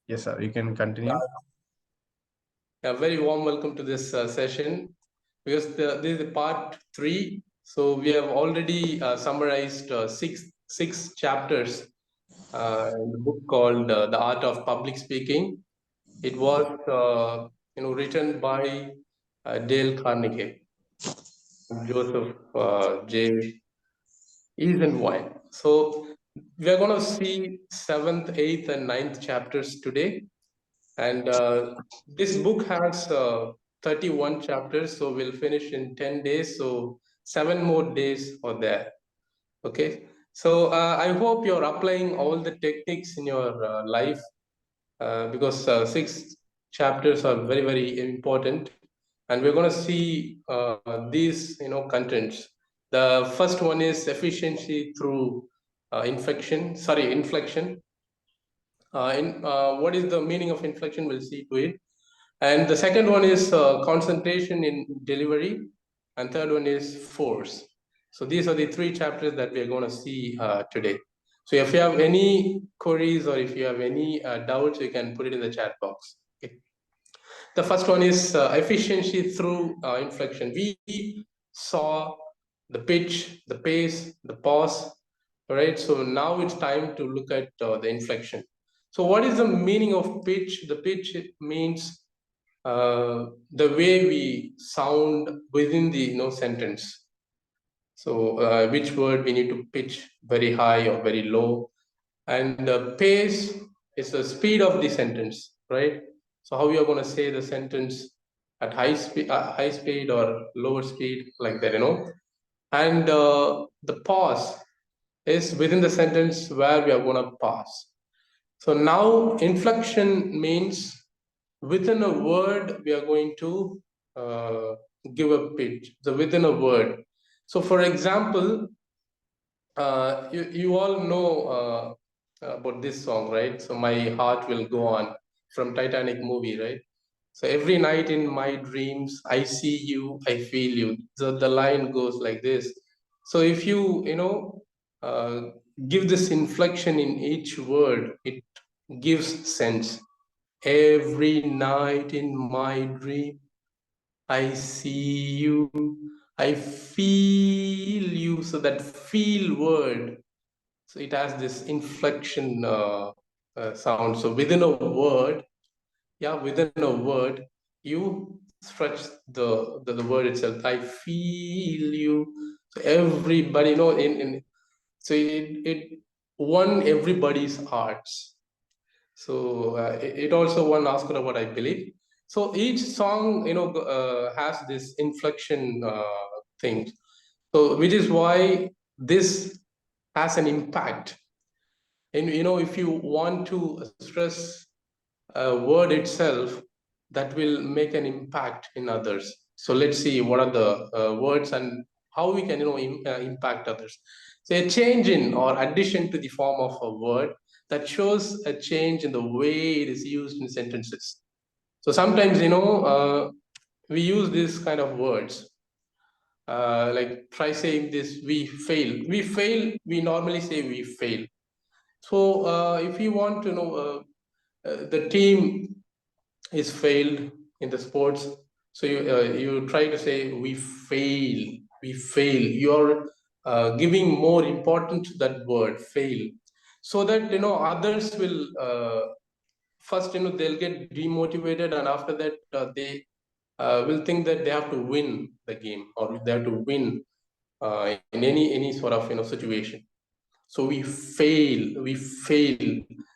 Yes, sir. You can continue. A very warm welcome to this session, because this is the part 3. So we have already summarized six chapters in the book called The Art of Public Speaking. It was written by Dale Carnegie, Joseph J. Eisenwine. So we are going to see 7th, 8th, and 9th chapters today. And this book has 31 chapters, so we'll finish in 10 days. So 7 more days are there. Okay. So I hope you're applying all the techniques in your life, because 6 chapters are very, very important. And we're going to see these, contents. The first one is efficiency through inflection. What is the meaning of inflection? We'll see to it. And the second one is concentration in delivery, and third one is force. So these are the 3 chapters that we are going to see today. So if you have any queries or if you have any doubts, you can put it in the chat box. Okay. The first one is efficiency through inflection. We saw the pitch, the pace, the pause. All right. So now it's time to look at the inflection. So what is the meaning of pitch? The pitch means the way we sound within the sentence. So which word we need to pitch very high or very low, and the pace is the speed of the sentence, right? So how you are going to say the sentence at high speed or lower speed, like that, and the pause is within the sentence where we are going to pause. So now inflection means within a word we are going to give a pitch. So within a word. So for example, you all know about this song, right? So my heart will go on, from Titanic movie, right? So every night in my dreams, I see you, I feel you. So the line goes like this. So if you uh, give this inflection in each word, it gives sense. Every night in my dream, I see you, I feel you. So that feel word, so it has this inflection sound. So within a word, within a word, you stretch the word itself. I feel you. So everybody, so it won everybody's hearts. So it also won Oscar Award, I believe. So each song, has this inflection thing. So which is why this has an impact. And if you want to stress a word itself, that will make an impact in others. So let's see what are the words and how we can impact others. So a change in or addition to the form of a word that shows a change in the way it is used in sentences. So sometimes we use this kind of words, like try saying this: we fail. We normally say we fail. So if you want to know, the team is failed in the sports, so you try to say we fail. You're giving more importance to that word fail, so that others will first they'll get demotivated, and after that they will think that they have to win the game, or they have to win in any sort of situation. So we fail.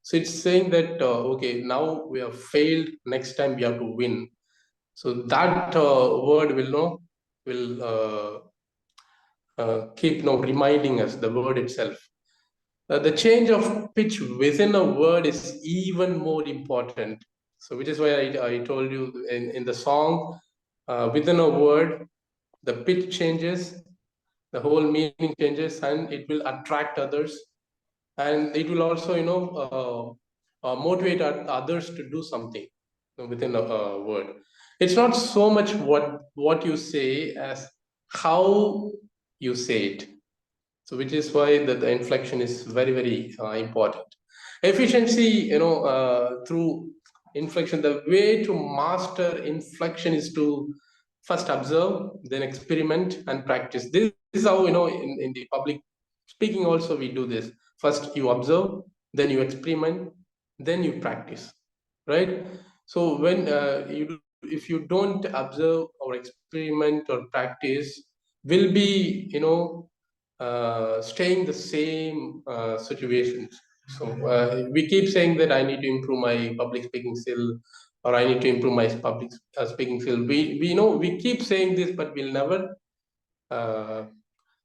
So it's saying that okay, now we have failed, next time we have to win. So that word will keep reminding us, the word itself. The change of pitch within a word is even more important. So which is why I told you in the song, within a word, the pitch changes, the whole meaning changes, and it will attract others, and it will also motivate others to do something within a word. It's not so much what you say as how you say it. So which is why the inflection is very, very important. Efficiency, through inflection, the way to master inflection is to first observe, then experiment and practice. This is how, in the public speaking also we do this. First you observe, then you experiment, then you practice, right? So when if you don't observe or experiment or practice, will be, staying the same situations. So we keep saying that I need to improve my public speaking skill, or I need to improve my public speaking skill. We know we keep saying this, but uh,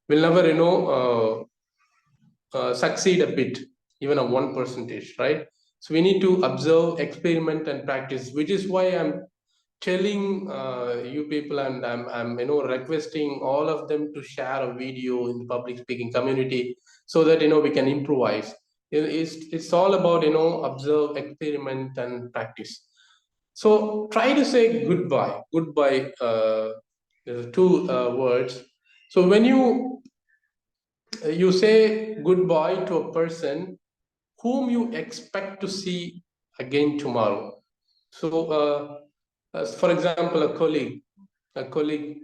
we'll never succeed a bit, even a 1%, right? So we need to observe, experiment, and practice, which is why I'm telling you people, and I'm requesting all of them to share a video in the public speaking community, so that we can improvise. It's all about observe, experiment, and practice. So try to say goodbye. Goodbye. There are two words. So when you say goodbye to a person whom you expect to see again tomorrow. So, for example, a colleague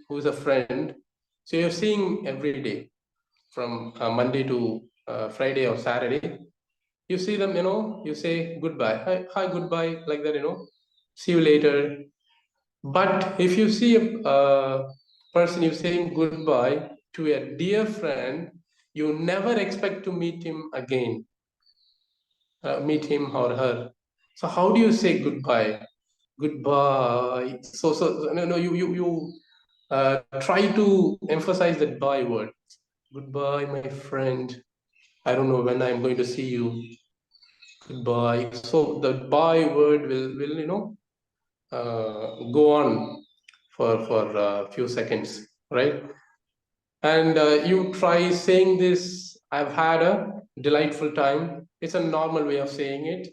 who is a friend. So you're seeing every day from Monday to Friday or Saturday. You see them, you say goodbye, hi, goodbye, like that, see you later. But if you see a person you saying goodbye to a dear friend, you never expect to meet him again, meet him or her. So how do you say goodbye? Goodbye. So no, you try to emphasize that bye word. Goodbye, my friend. I don't know when I'm going to see you. Goodbye. So the bye word will go on for a few seconds, right? And you try saying this. I've had a delightful time. It's a normal way of saying it.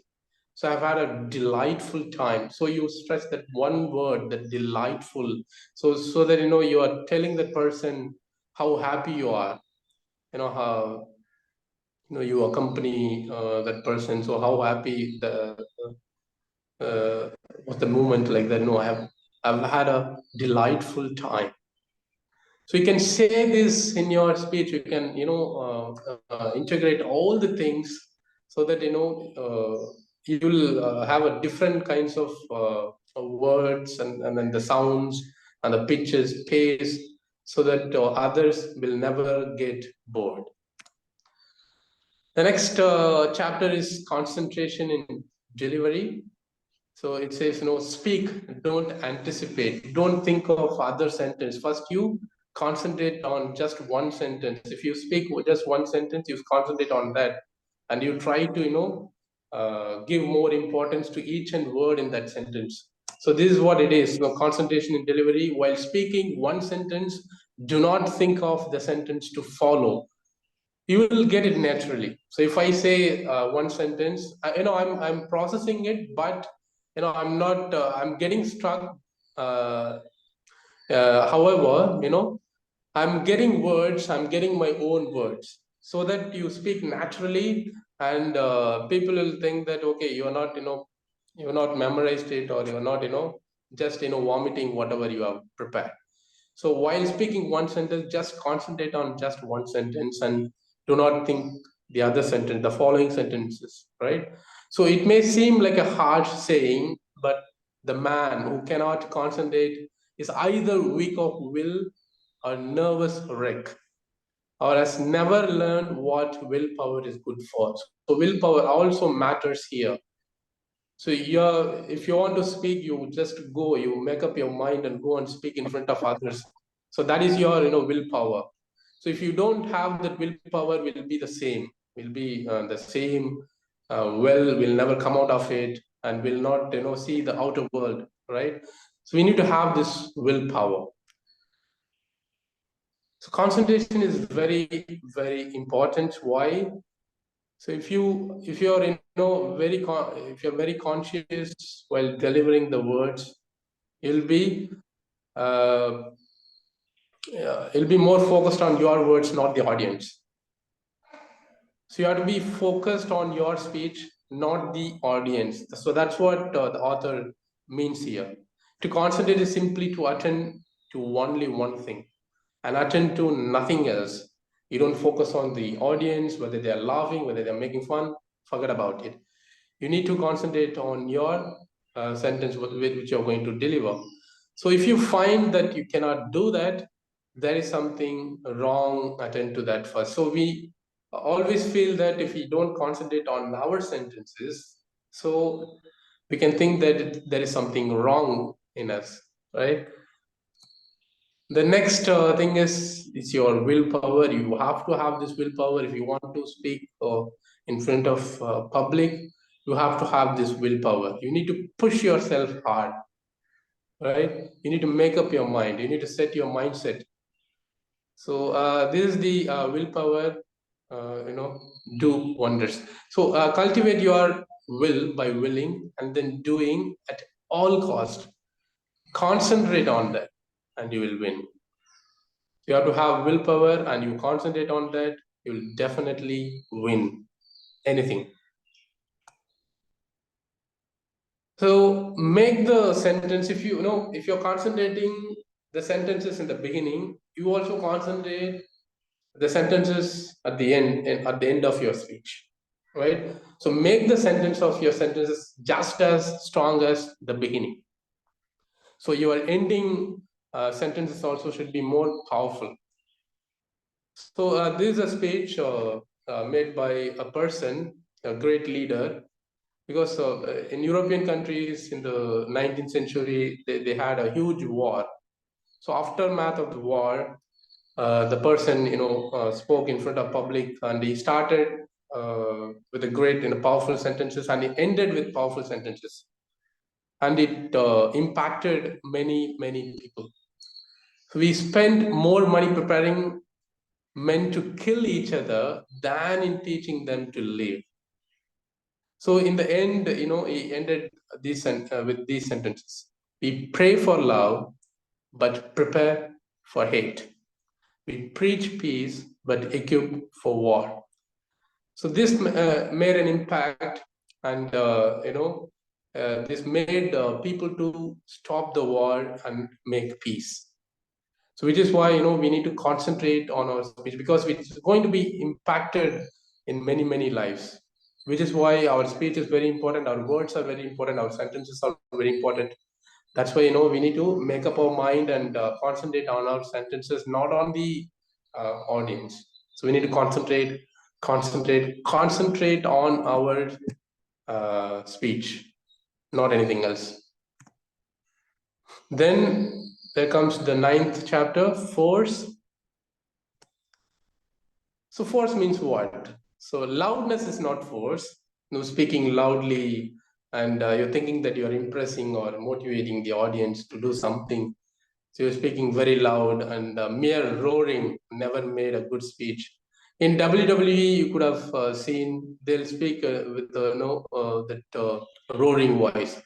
So I've had a delightful time. So you stress that one word, that delightful. So that you are telling the person how happy you are. How you accompany that person. So how happy the was the moment, like that. No, I've had a delightful time. So you can say this in your speech. You can integrate all the things, so that you will have a different kinds of words, and then the sounds and the pitches, pace, so that others will never get bored. The next chapter is concentration in delivery. So it says, speak, don't anticipate, don't think of other sentence. First, you concentrate on just one sentence. If you speak just one sentence, you concentrate on that, and you try to, give more importance to each and word in that sentence. So this is what it is. Concentration in delivery. While speaking one sentence, do not think of the sentence to follow. You will get it naturally. So if I say one sentence, I'm processing it, but I'm not. I'm getting stuck. Uh, However, I'm getting words. I'm getting my own words, so that you speak naturally, and people will think that, okay, you're not, you're not memorized it, or you're not, just vomiting whatever you have prepared. So while speaking one sentence, just concentrate on just one sentence, and do not think the other sentence, the following sentences, right? So it may seem like a harsh saying, but the man who cannot concentrate is either weak of will or nervous wreck, or has never learned what willpower is good for. So willpower also matters here. So if you want to speak, you just go, you make up your mind and go and speak in front of others. So that is your, willpower. So if you don't have that willpower, will be the same, will be the same. Will never come out of it, and will not, see the outer world, right? So we need to have this willpower. So concentration is very, very important. Why? So if you're if you're very conscious while delivering the words, you'll be uh, you'll be more focused on your words, not the audience. So you have to be focused on your speech, not the audience. So that's what the author means here. To concentrate is simply to attend to only one thing and attend to nothing else. You don't focus on the audience, whether they are laughing, whether they're making fun, forget about it. You need to concentrate on your sentence with which you're going to deliver. So if you find that you cannot do that, there is something wrong, attend to that first. So we always feel that if we don't concentrate on our sentences, so we can think that there is something wrong in us, right? The next thing is your willpower. You have to have this willpower if you want to speak in front of public. You have to have this willpower. You need to push yourself hard, right? You need to make up your mind. You need to set your mindset. So this is the willpower. Do wonders. So cultivate your will by willing and then doing at all cost. Concentrate on that, and you will win. You have to have willpower and you concentrate on that, you will definitely win anything. So make the sentence, if if you're concentrating the sentences in the beginning, you also concentrate the sentences at the end and at the end of your speech, right? So make the sentence of your sentences just as strong as the beginning. So your ending sentences also should be more powerful. So this is a speech made by a person, a great leader, because in European countries in the 19th century, they had a huge war. So aftermath of the war, the person, spoke in front of public, and he started with a great, powerful sentences, and he ended with powerful sentences. And it impacted many, many people. So we spent more money preparing men to kill each other than in teaching them to live. So in the end, he ended with these sentences. We pray for love, but prepare for hate. We preach peace, but equip for war. So this made an impact, and this made people to stop the war and make peace. So which is why we need to concentrate on our speech, because it's going to be impacted in many, many lives. Which is why our speech is very important, our words are very important, our sentences are very important. That's why we need to make up our mind and concentrate on our sentences, not on the audience. So we need to concentrate on our speech, not anything else. Then there comes the 9th chapter, force. So force means what? So loudness is not force. Speaking loudly and you're thinking that you're impressing or motivating the audience to do something. So you're speaking very loud, and mere roaring never made a good speech. In WWE, you could have seen they'll speak with that roaring voice,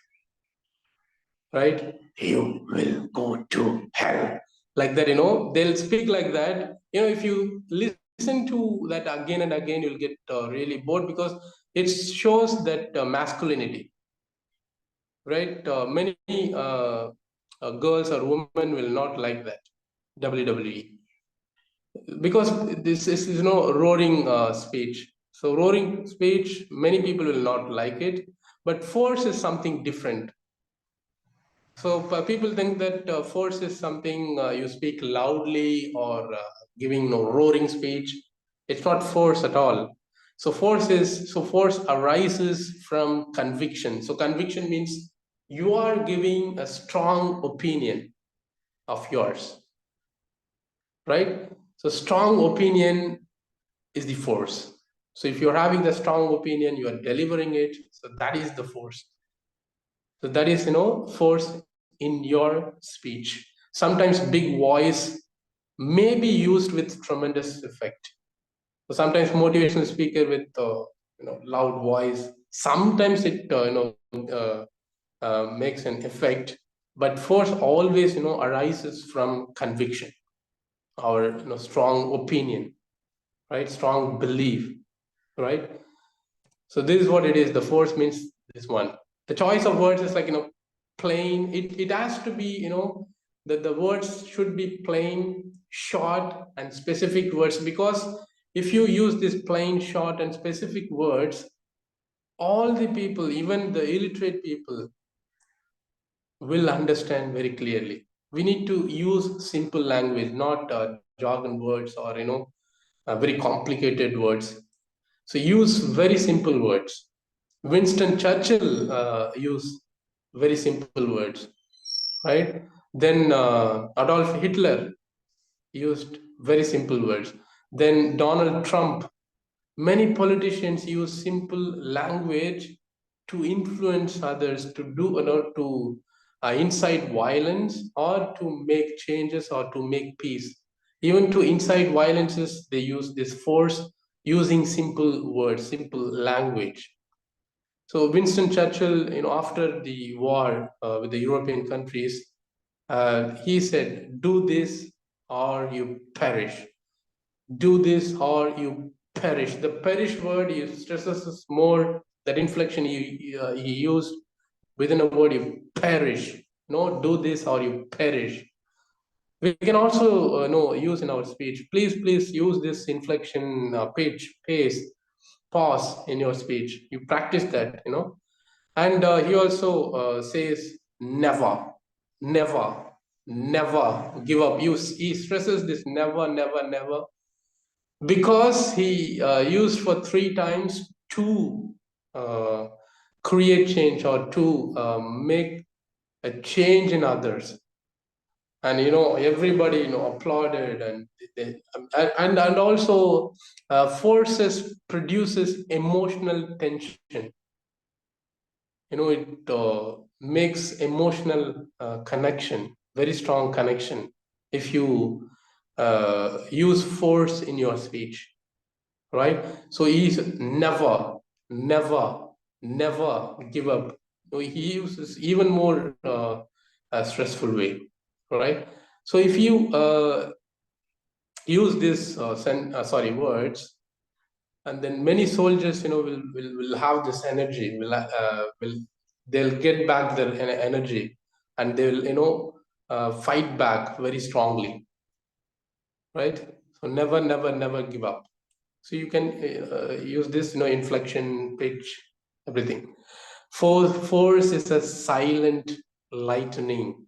right? You will go to hell, like that. They'll speak like that. If you listen to that again and again, you'll get really bored, because it shows that masculinity, right? Many girls or women will not like that WWE, because this is roaring speech. So roaring speech, many people will not like it, but force is something different. So people think that force is something you speak loudly or giving roaring speech. It's not force at all. So force arises from conviction. So conviction means you are giving a strong opinion of yours, right? So strong opinion is the force. So if you're having the strong opinion, you are delivering it. So that is the force. So that is force in your speech. Sometimes big voice may be used with tremendous effect. So sometimes motivational speaker with loud voice. Sometimes it makes an effect, but force always arises from conviction, our strong opinion, right? Strong belief, right? So this is what it is. The force means this one. The choice of words is like, plain. It has to be, that the words should be plain, short, and specific words, because if you use this plain, short, and specific words, all the people, even the illiterate people, will understand very clearly. We need to use simple language, not jargon words or very complicated words. So use very simple words. Winston Churchill used very simple words, right? Then Adolf Hitler used very simple words. Then Donald Trump. Many politicians use simple language to influence others to do, to incite violence or to make changes or to make peace. Even to incite violences, they use this force using simple words, simple language. So Winston Churchill, after the war with the European countries, he said, "Do this or you perish. Do this or you perish." The perish word he stresses more, that inflection he used within a word, you perish. No, do this or you perish. We can also use in our speech. Please use this inflection, pitch, pace, pause in your speech. You practice that, and he also says never, never, never give up. He stresses this never, never, never, because he used for 3 times to uh, create change or to make a change in others. And everybody applauded, and and also forces produces emotional tension. It makes emotional connection, very strong connection, if you use force in your speech, right? So he's never, never, never give up. He uses even more stressful way, right? So if you use this words, and then many soldiers will have this energy, will they'll get back their energy, and they'll fight back very strongly, right? So never, never, never give up. So you can use this inflection, pitch, everything. Force is a silent lightning.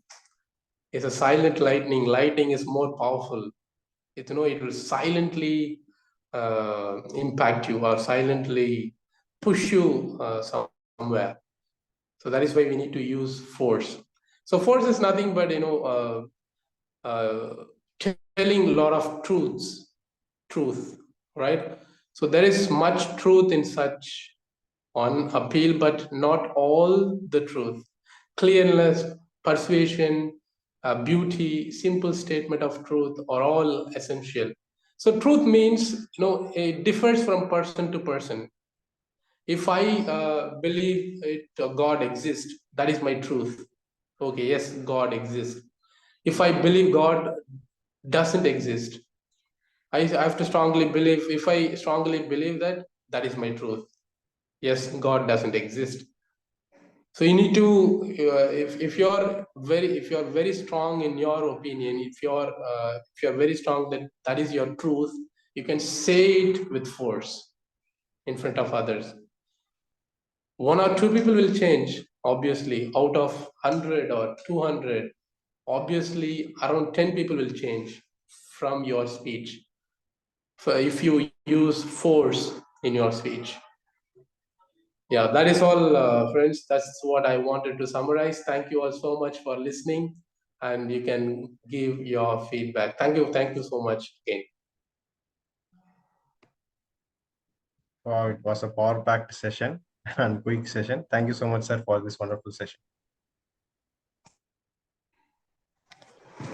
It's a silent lightning. Lightning is more powerful. It will silently impact you or silently push you somewhere. So that is why we need to use force. So force is nothing but telling a lot of truth, right? So there is much truth in such on appeal, but not all the truth. Clearness, persuasion, beauty, simple statement of truth are all essential. So truth means, it differs from person to person. If I believe God exists, that is my truth. Okay, yes, God exists. If I believe God doesn't exist, I have to strongly believe. If I strongly believe that, that is my truth. Yes, God doesn't exist. So you need to, if you're very strong in your opinion, if you're very strong that that is your truth, you can say it with force in front of others. 1 or 2 people will change, obviously, out of 100 or 200. Obviously, around 10 people will change from your speech, if you use force in your speech. Yeah, that is all, friends. That's what I wanted to summarize. Thank you all so much for listening, and you can give your feedback. Thank you so much again. It was a power packed session and quick session. Thank you so much, sir, for this wonderful session.